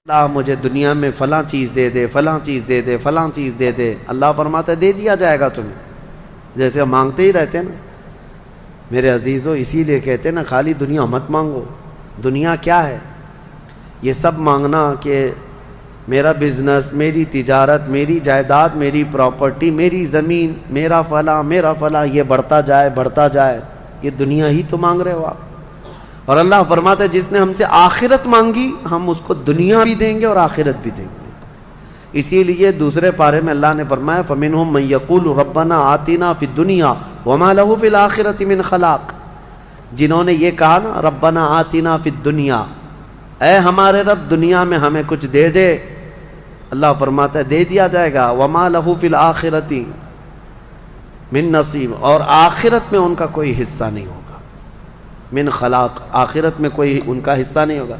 اللہ مجھے دنیا میں فلاں چیز دے دے، فلاں چیز دے دے، فلاں چیز دے دے، اللہ فرماتا ہے دے دیا جائے گا تمہیں، جیسے ہم مانگتے ہی رہتے ہیں نا میرے عزیزو۔ اسی لیے کہتے ہیں نا خالی دنیا مت مانگو۔ دنیا کیا ہے؟ یہ سب مانگنا کہ میرا بزنس، میری تجارت، میری جائیداد، میری پراپرٹی، میری زمین، میرا فلاں یہ بڑھتا جائے بڑھتا جائے، یہ دنیا ہی تو مانگ رہے ہو آپ۔ اور اللہ فرماتا ہے جس نے ہم سے آخرت مانگی ہم اس کو دنیا بھی دیں گے اور آخرت بھی دیں گے۔ اسی لیے دوسرے پارے میں اللہ نے فرمایا فَمِنْهُمْ مَنْ يَقُولُ رَبَّنَا آتِنَا فِي الدُّنْيَا وَمَا لَهُ فِي الْآخِرَةِ مِنْ خَلَاقٍ، جنہوں نے یہ کہا نا رَبَّنَا آتِنَا فِي الدُّنْيَا، اے ہمارے رب دنیا میں ہمیں کچھ دے دے، اللہ فرماتا ہے دے دیا جائے گا۔ وَمَا لَهُ فِي الْآخِرَةِ مِنْ نَصِيبٍ، اور آخرت میں ان کا کوئی حصہ نہیں ہوگا۔ من خلاق، آخرت میں کوئی ان کا حصہ نہیں ہوگا۔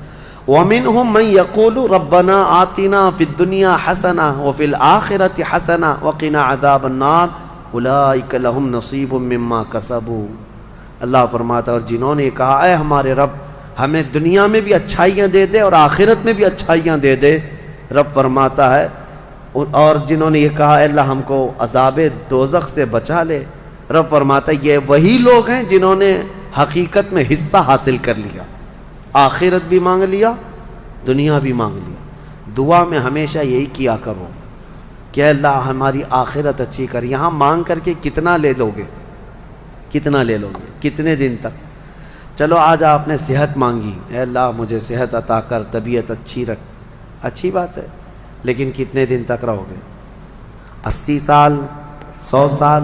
وَمِنْهُمْ مَنْ يَقُولُ رَبَّنَا آتِنَا فِي الدُّنْيَا حَسَنَةً وَفِي الْآخِرَةِ حَسَنَةً وَقِنَا عَذَابَ النَّارِ أُولَٰئِكَ لَهُمْ نَصِيبٌ مِّمَّا كَسَبُوا، اللہ فرماتا ہے اور جنہوں نے کہا اے ہمارے رب ہمیں دنیا میں بھی اچھائیاں دے دے اور آخرت میں بھی اچھائیاں دے دے، رب فرماتا ہے، اور جنہوں نے یہ کہا اے اللہ ہم کو عذاب دوزخ سے بچا لے، رب فرماتا ہے یہ وہی لوگ ہیں جنہوں نے حقیقت میں حصہ حاصل کر لیا، آخرت بھی مانگ لیا، دنیا بھی مانگ لیا۔ دعا میں ہمیشہ یہی کیا کرو کہ اللہ ہماری آخرت اچھی کر۔ یہاں مانگ کر کے کتنا لے لو گے؟ کتنا لے لو گے؟ کتنے دن تک؟ چلو آج آپ نے صحت مانگی، اے اللہ مجھے صحت عطا کر، طبیعت اچھی رکھ، اچھی بات ہے، لیکن کتنے دن تک رہو گے؟ 80 سال، 100 سال؟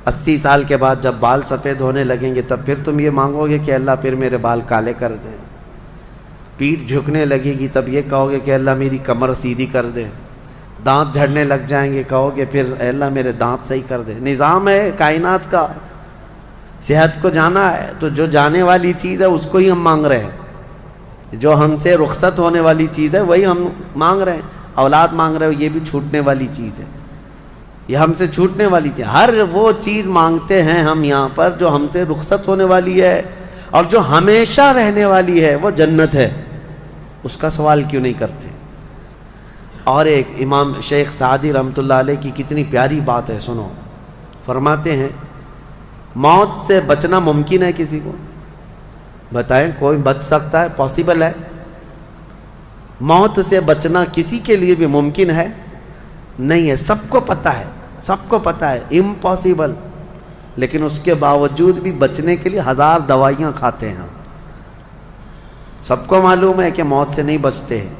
80 سال کے بعد جب بال سفید ہونے لگیں گے تب پھر تم یہ مانگو گے کہ اللہ پھر میرے بال کالے کر دے۔ پیٹھ جھکنے لگے گی تب یہ کہو گے کہ اللہ میری کمر سیدھی کر دے۔ دانت جھڑنے لگ جائیں گے کہو گے پھر اے اللہ میرے دانت صحیح کر دے۔ نظام ہے کائنات کا، صحت کو جانا ہے تو جو جانے والی چیز ہے اس کو ہی ہم مانگ رہے ہیں، جو ہم سے رخصت ہونے والی چیز ہے وہی ہم مانگ رہے ہیں۔ اولاد مانگ رہے ہو یہ بھی چھوٹنے والی چیز ہے، یہ ہم سے چھوٹنے والی چیز۔ ہر وہ چیز مانگتے ہیں ہم یہاں پر جو ہم سے رخصت ہونے والی ہے، اور جو ہمیشہ رہنے والی ہے وہ جنت ہے، اس کا سوال کیوں نہیں کرتے؟ اور ایک امام شیخ سعدی رحمۃ اللہ علیہ کی کتنی پیاری بات ہے، سنو۔ فرماتے ہیں موت سے بچنا ممکن ہے کسی کو؟ بتائیں کوئی بچ سکتا ہے؟ پاسبل ہے؟ موت سے بچنا کسی کے لیے بھی ممکن ہے؟ نہیں ہے، سب کو پتہ ہے، سب کو پتہ ہے امپاسبل، لیکن اس کے باوجود بھی بچنے کے لیے 1000 دوائیاں کھاتے ہیں ہم۔ سب کو معلوم ہے کہ موت سے نہیں بچتے ہیں،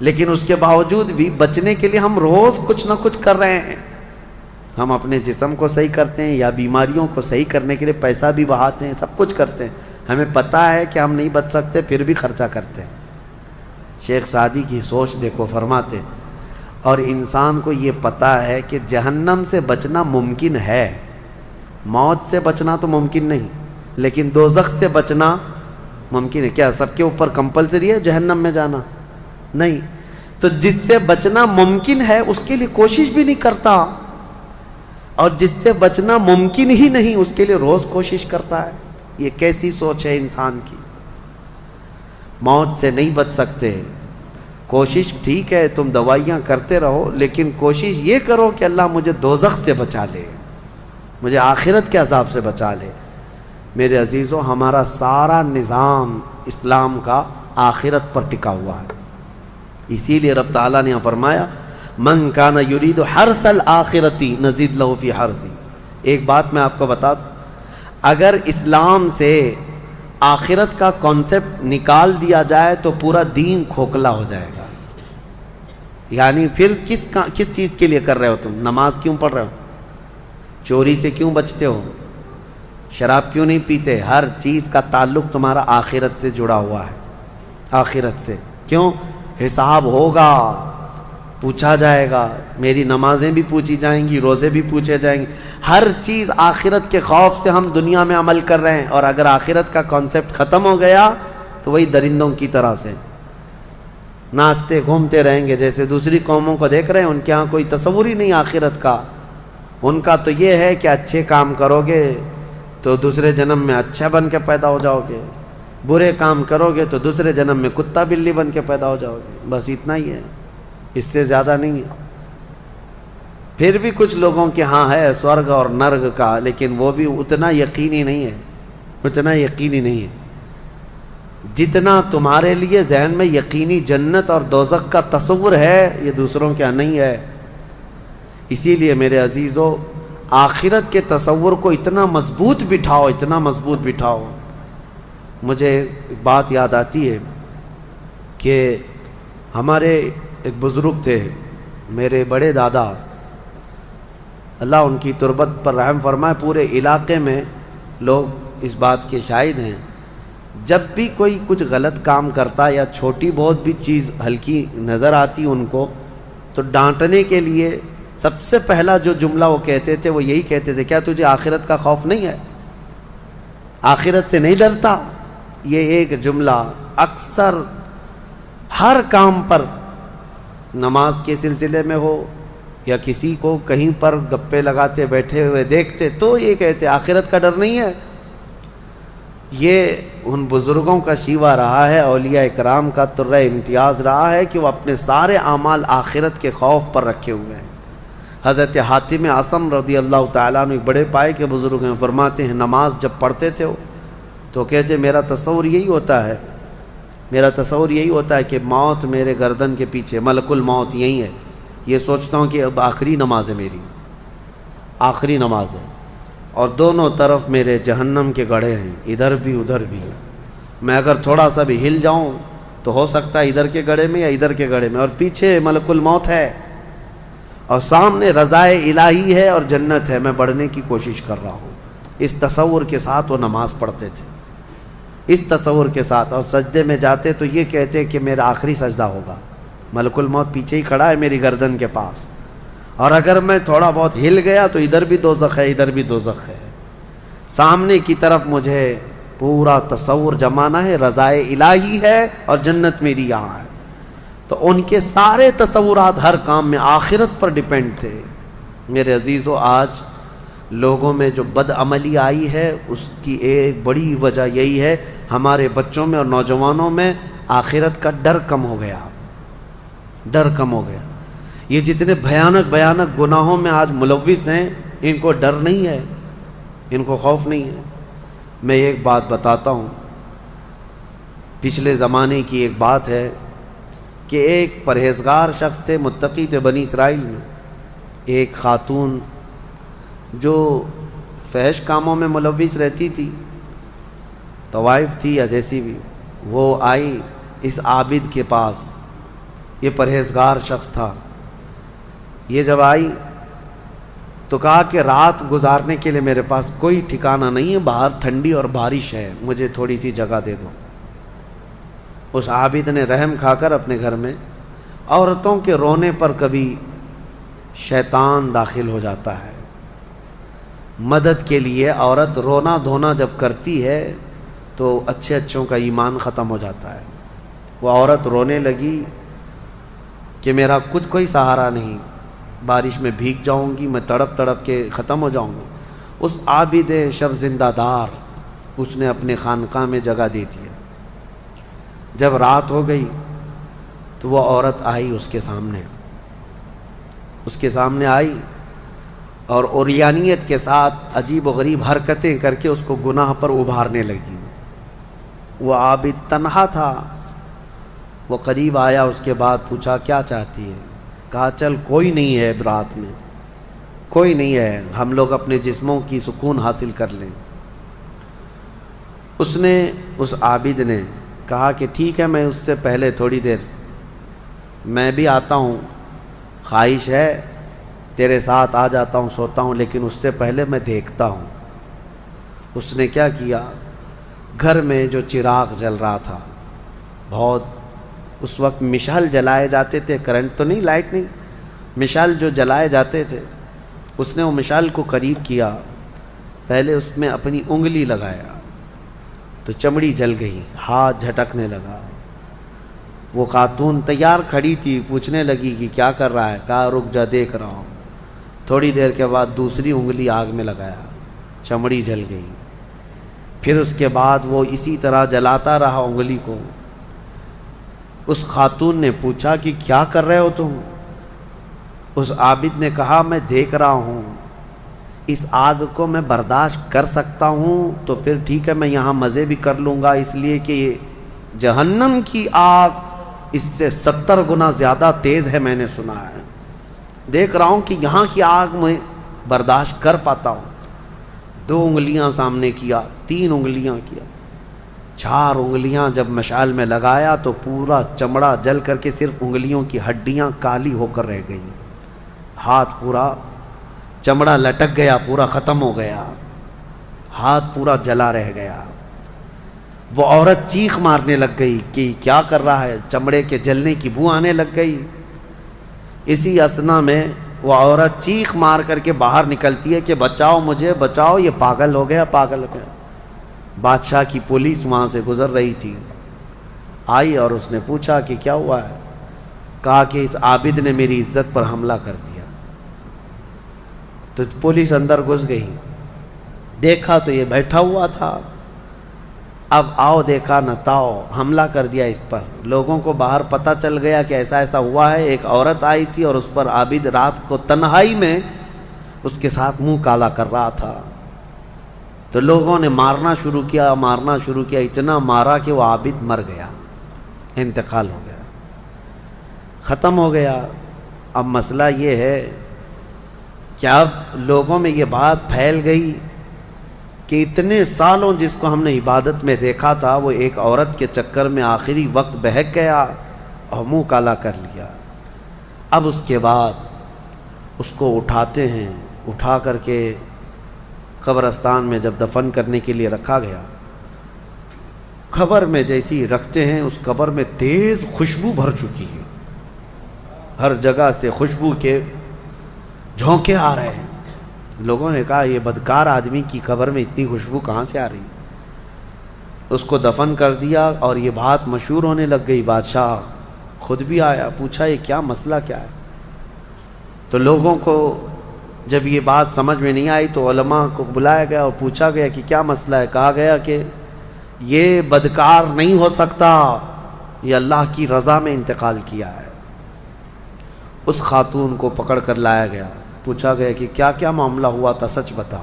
لیکن اس کے باوجود بھی بچنے کے لیے ہم روز کچھ نہ کچھ کر رہے ہیں۔ ہم اپنے جسم کو صحیح کرتے ہیں یا بیماریوں کو صحیح کرنے کے لیے پیسہ بھی بہاتے ہیں، سب کچھ کرتے ہیں۔ ہمیں پتہ ہے کہ ہم نہیں بچ سکتے پھر بھی خرچہ کرتے ہیں۔ شیخ سعدی کی سوچ دیکھو، فرماتے اور انسان کو یہ پتہ ہے کہ جہنم سے بچنا ممکن ہے، موت سے بچنا تو ممکن نہیں، لیکن دوزخ سے بچنا ممکن ہے۔ کیا سب کے اوپر کمپلسری ہے جہنم میں جانا؟ نہیں۔ تو جس سے بچنا ممکن ہے اس کے لیے کوشش بھی نہیں کرتا، اور جس سے بچنا ممکن ہی نہیں اس کے لیے روز کوشش کرتا ہے۔ یہ کیسی سوچ ہے انسان کی؟ موت سے نہیں بچ سکتے، کوشش ٹھیک ہے تم دوائیاں کرتے رہو، لیکن کوشش یہ کرو کہ اللہ مجھے دوزخ سے بچا لے، مجھے آخرت کے عذاب سے بچا لے۔ میرے عزیزو ہمارا سارا نظام اسلام کا آخرت پر ٹکا ہوا ہے، اسی لیے رب تعالیٰ نے فرمایا من کان یرید حرث الآخرۃ نزید لہ فی حرثہ۔ ایک بات میں آپ کو بتا دوں، اگر اسلام سے آخرت کا کانسیپٹ نکال دیا جائے تو پورا دین کھوکھلا ہو جائے گا۔ یعنی پھر کس چیز کے لیے کر رہے ہو تم؟ نماز کیوں پڑھ رہے ہو؟ چوری سے کیوں بچتے ہو؟ شراب کیوں نہیں پیتے؟ ہر چیز کا تعلق تمہارا آخرت سے جڑا ہوا ہے، آخرت سے۔ کیوں؟ حساب ہوگا، پوچھا جائے گا، میری نمازیں بھی پوچھی جائیں گی، روزے بھی پوچھے جائیں گے، ہر چیز آخرت کے خوف سے ہم دنیا میں عمل کر رہے ہیں، اور اگر آخرت کا کانسیپٹ ختم ہو گیا تو وہی درندوں کی طرح سے ناچتے گھومتے رہیں گے، جیسے دوسری قوموں کو دیکھ رہے ہیں، ان کے ہاں کوئی تصور ہی نہیں آخرت کا۔ ان کا تو یہ ہے کہ اچھے کام کرو گے تو دوسرے جنم میں اچھا بن کے پیدا ہو جاؤ گے، برے کام کرو گے تو دوسرے جنم میں کتا بلی بن کے پیدا ہو جاؤ گے، بس اتنا ہی ہے، اس سے زیادہ نہیں ہے۔ پھر بھی کچھ لوگوں کے ہاں ہے سورگ اور نرگ کا، لیکن وہ بھی اتنا یقینی نہیں ہے، اتنا یقینی نہیں ہے جتنا تمہارے لیے ذہن میں یقینی جنت اور دوزخ کا تصور ہے، یہ دوسروں کے ہاں نہیں ہے۔ اسی لیے میرے عزیزو، آخرت کے تصور کو اتنا مضبوط بٹھاؤ، اتنا مضبوط بٹھاؤ۔ مجھے ایک بات یاد آتی ہے کہ ہمارے ایک بزرگ تھے، میرے بڑے دادا، اللہ ان کی تربت پر رحم فرمائے، پورے علاقے میں لوگ اس بات کے شاہد ہیں، جب بھی کوئی کچھ غلط کام کرتا یا چھوٹی بہت بھی چیز ہلکی نظر آتی ان کو، تو ڈانٹنے کے لیے سب سے پہلا جو جملہ وہ کہتے تھے وہ یہی کہتے تھے، کیا تجھے آخرت کا خوف نہیں ہے؟ آخرت سے نہیں ڈرتا؟ یہ ایک جملہ اکثر ہر کام پر، نماز کے سلسلے میں ہو یا کسی کو کہیں پر گپے لگاتے بیٹھے ہوئے دیکھتے تو یہ کہتے آخرت کا ڈر نہیں ہے۔ یہ ان بزرگوں کا شیوا رہا ہے، اولیاء اکرام کا طرہ امتیاز رہا ہے کہ وہ اپنے سارے اعمال آخرت کے خوف پر رکھے ہوئے ہیں۔ حضرت حاتم اعصم رضی اللہ تعالیٰ عنہ ایک بڑے پائے کے بزرگ ہیں، فرماتے ہیں نماز جب پڑھتے تھے تو کہتے میرا تصور یہی ہوتا ہے، میرا تصور یہی ہوتا ہے کہ موت میرے گردن کے پیچھے، ملک الموت یہی ہے، یہ سوچتا ہوں کہ اب آخری نماز ہے، میری آخری نماز ہے، اور دونوں طرف میرے جہنم کے گڑھے ہیں، ادھر بھی ادھر بھی، میں اگر تھوڑا سا بھی ہل جاؤں تو ہو سکتا ہے ادھر کے گڑھے میں یا ادھر کے گڑھے میں، اور پیچھے ملک الموت ہے اور سامنے رضائے الہی ہے اور جنت ہے، میں بڑھنے کی کوشش کر رہا ہوں۔ اس تصور کے ساتھ وہ نماز پڑھتے تھے، اس تصور کے ساتھ، اور سجدے میں جاتے تو یہ کہتے کہ میرا آخری سجدہ ہوگا، ملک الموت پیچھے ہی کھڑا ہے میری گردن کے پاس، اور اگر میں تھوڑا بہت ہل گیا تو ادھر بھی دوزخ ہے، ادھر بھی دوزخ ہے، سامنے کی طرف مجھے پورا تصور جمانا ہے، رضائے الہی ہے اور جنت میری یہاں ہے۔ تو ان کے سارے تصورات ہر کام میں آخرت پر ڈیپینڈ تھے۔ میرے عزیزو، آج لوگوں میں جو بد عملی آئی ہے اس کی ایک بڑی وجہ یہی ہے، ہمارے بچوں میں اور نوجوانوں میں آخرت کا ڈر کم ہو گیا، ڈر کم ہو گیا۔ یہ جتنے بھیانک بھیانک گناہوں میں آج ملوث ہیں، ان کو ڈر نہیں ہے، ان کو خوف نہیں ہے۔ میں ایک بات بتاتا ہوں، پچھلے زمانے کی ایک بات ہے کہ ایک پرہیزگار شخص تھے، متقی تھے بنی اسرائیل میں، ایک خاتون جو فحش کاموں میں ملوث رہتی تھی، طوائف تھی یا جیسی بھی، وہ آئی اس عابد کے پاس، یہ پرہیزگار شخص تھا۔ یہ جب آئی تو کہا کہ رات گزارنے کے لیے میرے پاس کوئی ٹھکانہ نہیں ہے، باہر ٹھنڈی اور بارش ہے، مجھے تھوڑی سی جگہ دے دو۔ اس عابد نے رحم کھا کر اپنے گھر میں، عورتوں کے رونے پر کبھی شیطان داخل ہو جاتا ہے، مدد کے لیے عورت رونا دھونا جب کرتی ہے تو اچھے اچھوں کا ایمان ختم ہو جاتا ہے۔ وہ عورت رونے لگی کہ میرا کچھ کوئی سہارا نہیں، بارش میں بھیگ جاؤں گی، میں تڑپ تڑپ کے ختم ہو جاؤں گی۔ اس عابد شب زندہ دار اس نے اپنے خانقاہ میں جگہ دی تھی۔ جب رات ہو گئی تو وہ عورت آئی اس کے سامنے آئی اور عریانیت کے ساتھ عجیب و غریب حرکتیں کر کے اس کو گناہ پر ابھارنے لگی۔ وہ عابد تنہا تھا، وہ قریب آیا، اس کے بعد پوچھا کیا چاہتی ہے؟ کہا چل کوئی نہیں ہے، رات میں کوئی نہیں ہے، ہم لوگ اپنے جسموں کی سکون حاصل کر لیں۔ اس عابد نے کہا کہ ٹھیک ہے، میں اس سے پہلے تھوڑی دیر میں بھی آتا ہوں، خواہش ہے تیرے ساتھ آ جاتا ہوں، سوتا ہوں، لیکن اس سے پہلے میں دیکھتا ہوں۔ اس نے کیا کیا، گھر میں جو چراغ جل رہا تھا، بہت اس وقت مشعل جلائے جاتے تھے، کرنٹ تو نہیں، لائٹ نہیں، مشعل جو جلائے جاتے تھے، اس نے وہ مشعل کو قریب کیا، پہلے اس میں اپنی انگلی لگایا تو چمڑی جل گئی، ہاتھ جھٹکنے لگا۔ وہ خاتون تیار کھڑی تھی، پوچھنے لگی کہ کیا کر رہا ہے؟ کہا رک جا، دیکھ رہا ہوں۔ تھوڑی دیر کے بعد دوسری انگلی آگ میں لگایا، چمڑی جل گئی۔ پھر اس کے بعد وہ اسی طرح جلاتا رہا انگلی کو۔ اس خاتون نے پوچھا کہ کیا کر رہے ہو تم؟ اس عابد نے کہا میں دیکھ رہا ہوں، اس آگ کو میں برداشت کر سکتا ہوں تو پھر ٹھیک ہے، میں یہاں مزے بھی کر لوں گا، اس لیے کہ جہنم کی آگ اس سے 70 گنا زیادہ تیز ہے، میں نے سنا ہے، دیکھ رہا ہوں کہ یہاں کی آگ میں برداشت کر پاتا ہوں۔ 2 انگلیاں سامنے کیا، 3 انگلیاں کیا، 4 انگلیاں جب مشعل میں لگایا تو پورا چمڑا جل کر کے صرف انگلیوں کی ہڈیاں کالی ہو کر رہ گئیں، ہاتھ پورا چمڑا لٹک گیا، پورا ختم ہو گیا، ہاتھ پورا جلا رہ گیا۔ وہ عورت چیخ مارنے لگ گئی کہ کیا کر رہا ہے، چمڑے کے جلنے کی بو آنے لگ گئی۔ اسی اثنا میں وہ عورت چیخ مار کر کے باہر نکلتی ہے کہ بچاؤ مجھے، بچاؤ، یہ پاگل ہو گیا، پاگل ہو گیا۔ بادشاہ کی پولیس وہاں سے گزر رہی تھی، آئی اور اس نے پوچھا کہ کیا ہوا ہے؟ کہا کہ اس عابد نے میری عزت پر حملہ کر دیا۔ تو پولیس اندر گھس گئی، دیکھا تو یہ بیٹھا ہوا تھا، اب آؤ دیکھا نہ تاؤ، حملہ کر دیا اس پر۔ لوگوں کو باہر پتہ چل گیا کہ ایسا ایسا ہوا ہے، ایک عورت آئی تھی اور اس پر عابد رات کو تنہائی میں اس کے ساتھ منہ کالا کر رہا تھا۔ تو لوگوں نے مارنا شروع کیا، اتنا مارا کہ وہ عابد مر گیا، انتقال ہو گیا، ختم ہو گیا۔ اب مسئلہ یہ ہے کہ اب لوگوں میں یہ بات پھیل گئی کہ اتنے سالوں جس کو ہم نے عبادت میں دیکھا تھا وہ ایک عورت کے چکر میں آخری وقت بہک گیا اور منہ کالا کر لیا۔ اب اس کے بعد اس کو اٹھاتے ہیں، اٹھا کر کے قبرستان میں جب دفن کرنے کے لیے رکھا گیا، قبر میں جیسی رکھتے ہیں اس قبر میں تیز خوشبو بھر چکی ہے، ہر جگہ سے خوشبو کے جھونکے آ رہے ہیں۔ لوگوں نے کہا یہ بدکار آدمی کی قبر میں اتنی خوشبو کہاں سے آ رہی؟ اس کو دفن کر دیا اور یہ بات مشہور ہونے لگ گئی۔ بادشاہ خود بھی آیا، پوچھا یہ کیا مسئلہ کیا ہے؟ تو لوگوں کو جب یہ بات سمجھ میں نہیں آئی تو علماء کو بلایا گیا اور پوچھا گیا کہ کیا مسئلہ ہے؟ کہا گیا کہ یہ بدکار نہیں ہو سکتا، یہ اللہ کی رضا میں انتقال کیا ہے۔ اس خاتون کو پکڑ کر لایا گیا، پوچھا گیا کہ کیا کیا معاملہ ہوا تھا، سچ بتا۔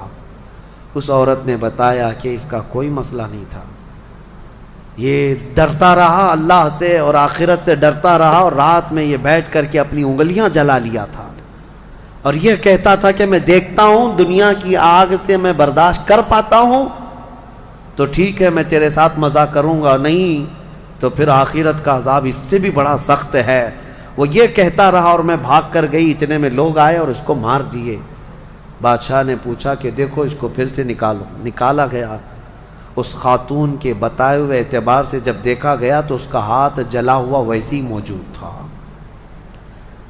اس عورت نے بتایا کہ اس کا کوئی مسئلہ نہیں تھا، یہ ڈرتا رہا اللہ سے اور آخرت سے ڈرتا رہا، اور رات میں یہ بیٹھ کر کے اپنی انگلیاں جلا لیا تھا، اور یہ کہتا تھا کہ میں دیکھتا ہوں دنیا کی آگ سے میں برداشت کر پاتا ہوں تو ٹھیک ہے میں تیرے ساتھ مزہ کروں گا، نہیں تو پھر آخرت کا عذاب اس سے بھی بڑا سخت ہے۔ وہ یہ کہتا رہا اور میں بھاگ کر گئی، اتنے میں لوگ آئے اور اس کو مار دیے۔ بادشاہ نے پوچھا کہ دیکھو اس کو پھر سے نکالو، نکالا گیا۔ اس خاتون کے بتائے ہوئے اعتبار سے جب دیکھا گیا تو اس کا ہاتھ جلا ہوا ویسے ہی موجود تھا،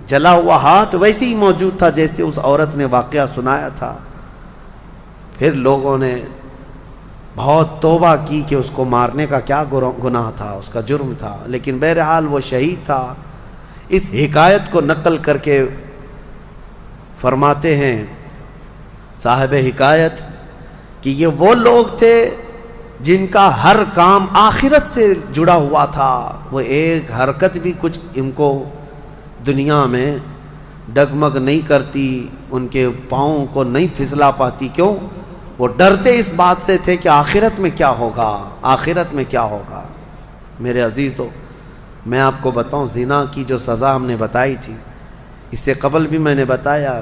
جلا ہوا ہاتھ ویسے ہی موجود تھا جیسے اس عورت نے واقعہ سنایا تھا۔ پھر لوگوں نے بہت توبہ کی کہ اس کو مارنے کا کیا گناہ تھا، اس کا جرم تھا، لیکن بہرحال وہ شہید تھا۔ اس حکایت کو نقل کر کے فرماتے ہیں صاحب حکایت کہ یہ وہ لوگ تھے جن کا ہر کام آخرت سے جڑا ہوا تھا، وہ ایک حرکت بھی کچھ ان کو دنیا میں ڈگمگ نہیں کرتی، ان کے پاؤں کو نہیں پھسلا پاتی۔ کیوں؟ وہ ڈرتے اس بات سے تھے کہ آخرت میں کیا ہوگا، آخرت میں کیا ہوگا۔ میرے عزیزو، میں آپ کو بتاؤں زنا کی جو سزا ہم نے بتائی تھی، اس سے قبل بھی میں نے بتایا،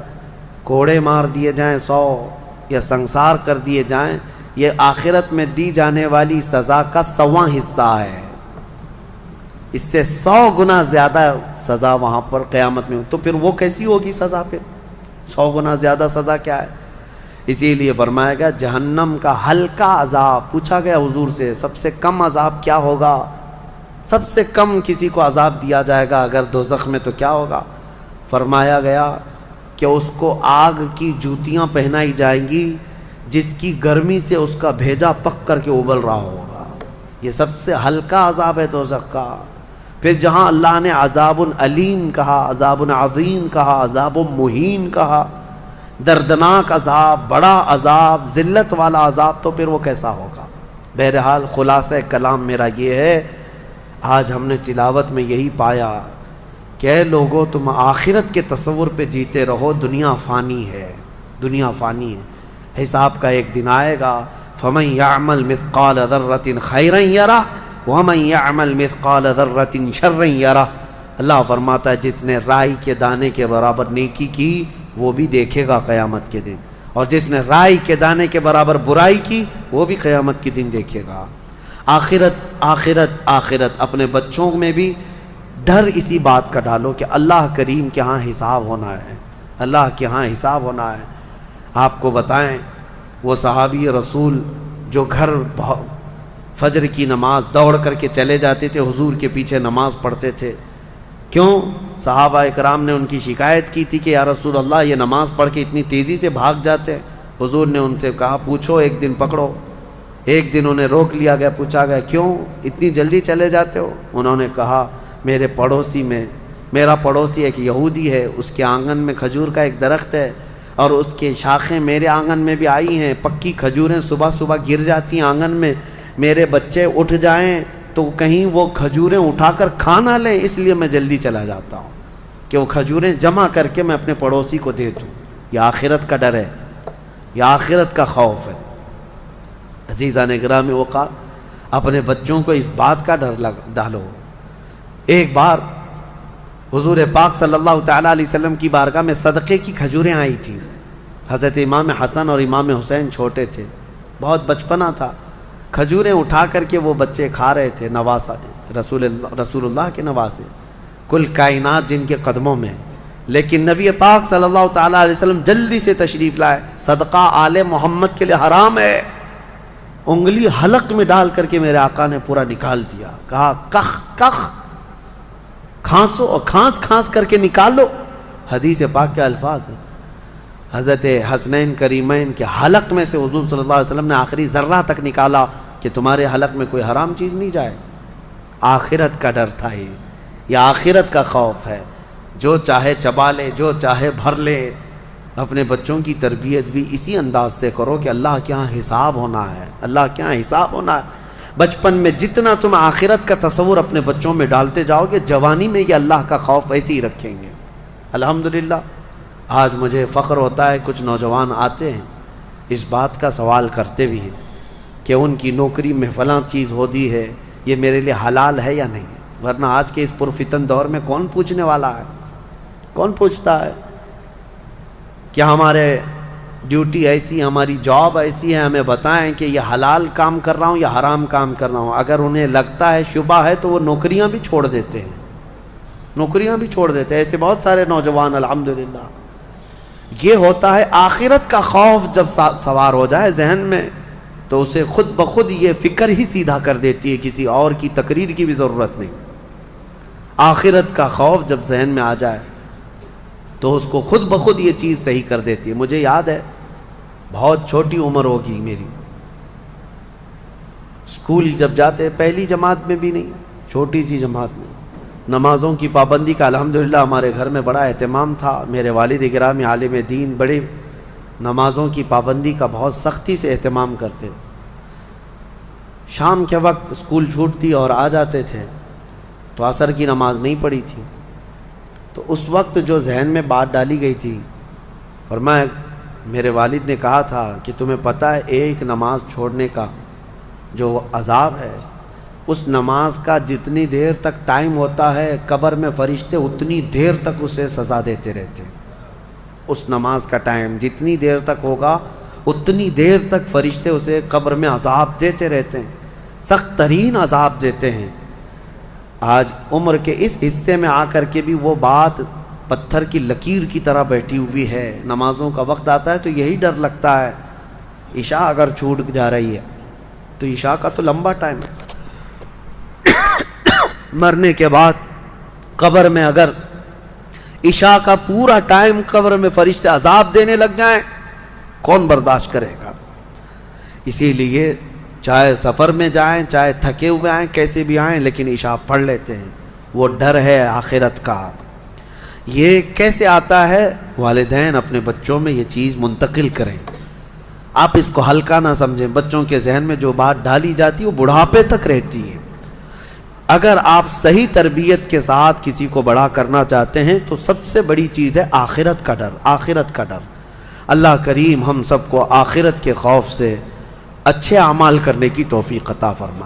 کوڑے مار دیے جائیں 100 یا سنسار کر دیے جائیں، یہ آخرت میں دی جانے والی سزا کا 100واں حصہ ہے، اس سے 100 گنا زیادہ سزا وہاں پر قیامت میں۔ تو پھر وہ کیسی ہوگی سزا؟ پھر 100 گنا زیادہ سزا کیا ہے؟ اسی لیے فرمایا گیا جہنم کا ہلکا عذاب۔ پوچھا گیا حضور سے سب سے کم عذاب کیا ہوگا؟ سب سے کم کسی کو عذاب دیا جائے گا اگر دوزخ میں تو کیا ہوگا؟ فرمایا گیا کہ اس کو آگ کی جوتیاں پہنائی جائیں گی جس کی گرمی سے اس کا بھیجا پک کر کے ابل رہا ہوگا۔ یہ سب سے ہلکا عذاب ہے دوزخ کا۔ پھر جہاں اللہ نے عذاب علیم کہا، عذاب عظیم کہا، عذاب مہین کہا، دردناک عذاب، بڑا عذاب، ذلت والا عذاب، تو پھر وہ کیسا ہوگا؟ بہرحال خلاصہ کلام میرا یہ ہے، آج ہم نے تلاوت میں یہی پایا کہ اے لوگو تم آخرت کے تصور پہ جیتے رہو، دنیا فانی ہے، دنیا فانی ہے، حساب کا ایک دن آئے گا۔ فَمَن يَعْمَلْ مِثْقَالَ ذَرَّةٍ خَيْرًا يَرَهُ وَمَن يَعْمَلْ مِثْقَالَ ذَرَّةٍ شَرًّا يَرَهُ۔ اللہ فرماتا ہے جس نے رائی کے دانے کے برابر نیکی کی وہ بھی دیکھے گا قیامت کے دن، اور جس نے رائی کے دانے کے برابر برائی کی وہ بھی قیامت کے دن دیکھے گا۔ آخرت آخرت آخرت، اپنے بچوں میں بھی ڈر اسی بات کا ڈالو کہ اللہ کریم کے ہاں حساب ہونا ہے، اللہ کے ہاں حساب ہونا ہے۔ آپ کو بتائیں وہ صحابی رسول جو گھر فجر کی نماز دوڑ کر کے چلے جاتے تھے، حضور کے پیچھے نماز پڑھتے تھے، کیوں؟ صحابہ اکرام نے ان کی شکایت کی تھی کہ یا رسول اللہ یہ نماز پڑھ کے اتنی تیزی سے بھاگ جاتے ہیں۔ حضور نے ان سے کہا پوچھو، ایک دن پکڑو۔ ایک دن انہیں روک لیا گیا، پوچھا گیا کیوں اتنی جلدی چلے جاتے ہو؟ انہوں نے کہا میرے پڑوسی میں، میرا پڑوسی ایک یہودی ہے، اس کے آنگن میں کھجور کا ایک درخت ہے اور اس کے شاخیں میرے آنگن میں بھی آئی ہیں، پکی کھجوریں صبح صبح گر جاتی ہیں آنگن میں، میرے بچے اٹھ جائیں تو کہیں وہ کھجوریں اٹھا کر کھا نہ لیں، اس لیے میں جلدی چلا جاتا ہوں کہ وہ کھجوریں جمع کر کے میں اپنے پڑوسی کو دے دوں۔ یہ آخرت کا ڈر ہے، یہ آخرت کا خوف ہے۔ عزیزان گرامی اوقات، اپنے بچوں کو اس بات کا ڈر ڈالو۔ ایک بار حضور پاک صلی اللہ تعالیٰ علیہ وسلم کی بارگاہ میں صدقے کی کھجوریں آئی تھیں۔ حضرت امام حسن اور امام حسین چھوٹے تھے، بہت بچپنا تھا، کھجوریں اٹھا کر کے وہ بچے کھا رہے تھے، نواسا رسول اللہ کے نواسے، کل کائنات جن کے قدموں میں، لیکن نبی پاک صلی اللہ تعالیٰ علیہ وسلم جلدی سے تشریف لائے۔ صدقہ آل محمد کے لیے حرام ہے، انگلی حلق میں ڈال کر کے میرے آقا نے پورا نکال دیا، کہا کخ کخ، کھانسو اور کھانس کھانس کر کے نکال لو۔ حدیث پاک کے الفاظ ہیں۔ حضرت حسنین کریمین کے حلق میں سے حضور صلی اللہ علیہ وسلم نے آخری ذرہ تک نکالا کہ تمہارے حلق میں کوئی حرام چیز نہیں جائے۔ آخرت کا ڈر تھا یہ آخرت کا خوف ہے۔ جو چاہے چبا لے، جو چاہے بھر لے۔ اپنے بچوں کی تربیت بھی اسی انداز سے کرو کہ اللہ کے ہاں حساب ہونا ہے، اللہ کے ہاں حساب ہونا ہے۔ بچپن میں جتنا تم آخرت کا تصور اپنے بچوں میں ڈالتے جاؤ گے، جوانی میں یہ اللہ کا خوف ایسے ہی رکھیں گے۔ الحمدللہ آج مجھے فخر ہوتا ہے، کچھ نوجوان آتے ہیں اس بات کا سوال کرتے بھی ہیں کہ ان کی نوکری میں فلاں چیز ہوتی ہے، یہ میرے لیے حلال ہے یا نہیں، ورنہ آج کے اس پرفتن دور میں کون پوچھنے والا ہے؟ کون پوچھتا ہے؟ کیا ہمارے ڈیوٹی ایسی، ہماری جاب ایسی ہے، ہمیں بتائیں کہ یہ حلال کام کر رہا ہوں یا حرام کام کر رہا ہوں۔ اگر انہیں لگتا ہے شبہ ہے تو وہ نوکریاں بھی چھوڑ دیتے ہیں، نوکریاں بھی چھوڑ دیتے ہیں۔ ایسے بہت سارے نوجوان الحمدللہ۔ یہ ہوتا ہے آخرت کا خوف جب سوار ہو جائے ذہن میں تو اسے خود بخود یہ فکر ہی سیدھا کر دیتی ہے، کسی اور کی تقریر کی بھی ضرورت نہیں۔ آخرت کا خوف جب ذہن میں آ جائے تو اس کو خود بخود یہ چیز صحیح کر دیتی ہے۔ مجھے یاد ہے بہت چھوٹی عمر ہوگی میری، اسکول جب جاتے پہلی جماعت میں بھی نہیں، چھوٹی سی جماعت میں، نمازوں کی پابندی کا الحمدللہ ہمارے گھر میں بڑا اہتمام تھا۔ میرے والد گرامی عالم دین، بڑے نمازوں کی پابندی کا بہت سختی سے اہتمام کرتے۔ شام کے وقت اسکول چھوٹتی اور آ جاتے تھے تو عصر کی نماز نہیں پڑھی تھی، تو اس وقت جو ذہن میں بات ڈالی گئی تھی، فرمایا میرے والد نے کہا تھا کہ تمہیں پتہ ہے ایک نماز چھوڑنے کا جو عذاب ہے، اس نماز کا جتنی دیر تک ٹائم ہوتا ہے قبر میں فرشتے اتنی دیر تک اسے سزا دیتے رہتے ہیں۔ اس نماز کا ٹائم جتنی دیر تک ہوگا اتنی دیر تک فرشتے اسے قبر میں عذاب دیتے رہتے ہیں، سخت ترین عذاب دیتے ہیں۔ آج عمر کے اس حصے میں آ کر کے بھی وہ بات پتھر کی لکیر کی طرح بیٹھی ہوئی ہے۔ نمازوں کا وقت آتا ہے تو یہی ڈر لگتا ہے، عشاء اگر چھوٹ جا رہی ہے تو عشاء کا تو لمبا ٹائم ہے، مرنے کے بعد قبر میں اگر عشاء کا پورا ٹائم قبر میں فرشتے عذاب دینے لگ جائیں، کون برداشت کرے گا؟ اسی لیے چاہے سفر میں جائیں، چاہے تھکے ہوئے آئیں، کیسے بھی آئیں، لیکن عشاء پڑھ لیتے ہیں۔ وہ ڈر ہے آخرت کا۔ یہ کیسے آتا ہے؟ والدین اپنے بچوں میں یہ چیز منتقل کریں۔ آپ اس کو ہلکا نہ سمجھیں. بچوں کے ذہن میں جو بات ڈالی جاتی ہے وہ بڑھاپے تک رہتی ہے. اگر آپ صحیح تربیت کے ساتھ کسی کو بڑا کرنا چاہتے ہیں تو سب سے بڑی چیز ہے آخرت کا ڈر. آخرت کا ڈر. اللہ کریم ہم سب کو آخرت کے خوف سے اچھے اعمال کرنے کی توفیق عطا فرمائے.